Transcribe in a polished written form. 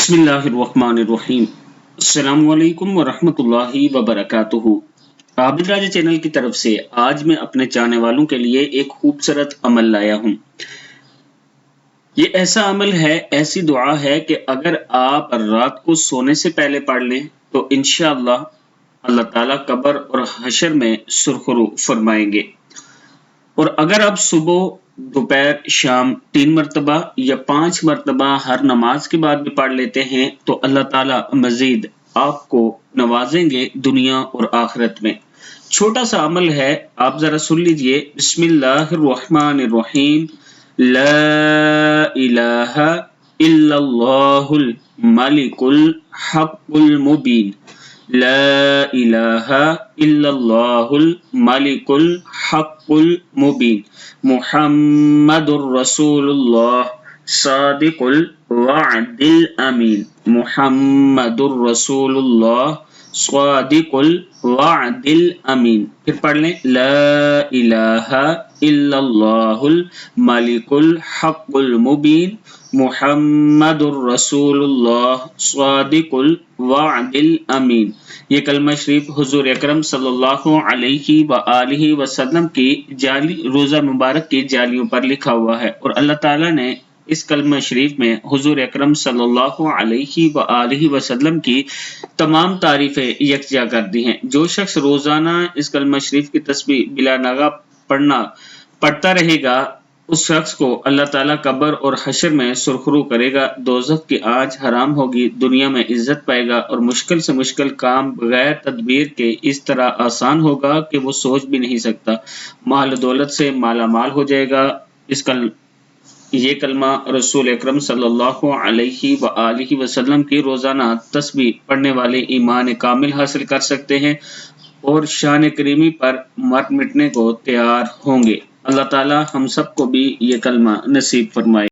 बिस्मिल्लाहिर्रहमानिर्रहीम। अस्सलामुअलैकुम वरहमतुल्लाहि वबरकातुहू। आबिद राजा चैनल की तरफ से आज मैं अपने चाहने वालों के लिए एक खूबसूरत अमल लाया हूँ। ये ऐसा अमल है, ऐसी दुआ है कि अगर आप रात को सोने से पहले पढ़ लें तो इंशाअल्लाह अल्लाह ताला कब्र और हशर में सुरखरू फरमाएंगे। और अगर आप सुबह, दोपहर, शाम 3 मरतबा या 5 मरतबा हर नमाज के बाद भी पढ़ लेते हैं तो अल्लाह ताला मजीद आपको नवाजेंगे दुनिया और आखिरत में। छोटा सा अमल है, आप जरा सुन लीजिए। बिस्मिल्लाहिर्रहमानिर्रहीम। ला इलाहा इल्लल्लाहुल मलिकुल हक़्क़ुल मुबीन। ला इलाहा इल्लल्लाहुल मलिकुल हक़्क़ुल मुबीन। मुहम्मदुर रसूलुल्लाह सादिकुल वअदिल अमीन। मुहम्मदुर रसूलुल्लाह सादिकुल वअदिल अमीन। फिर पढ़ लें, ला इलाहा इल्लल्लाहुल मलिकुल हक़्क़ुल मुबीन। मुहम्मदुर रसूलुल्लाह सादिकुल वअदिल अमीन। ये कलमा शरीफ हुजूर अकरम सल्लल्लाहु अलैहि वआलिहि वसल्लम की जाली रोज़ा मुबारक की जालियों पर लिखा हुआ है और अल्लाह ताला ने इस कलमा शरीफ में हुजूर अकरम सल्लल्लाहु अलैहि वआलिहि वसल्लम की तमाम तारीफ़ें यकजा कर दी हैं। जो शख्स रोज़ाना इस कलमा शरीफ की तस्बीह बिला नागा पढ़ता रहेगा, उस शख्स को अल्लाह ताला कब्र और हशर में सुरखरू करेगा, दोज़ख की आग हराम होगी, दुनिया में इज्जत पाएगा और मुश्किल से मुश्किल काम बगैर तदबीर के इस तरह आसान होगा कि वो सोच भी नहीं सकता। माल दौलत से माला माल हो जाएगा। ये कलमा रसूल अकरम सल्लल्लाहु अलैहि वआलिहि वसल्लम की रोज़ाना तस्बीह पढ़ने वाले ईमान कामिल हासिल कर सकते हैं और शान करीमी पर मर मिटने को तैयार होंगे। अल्लाह ताला हम सबको भी ये कलमा नसीब फरमाए।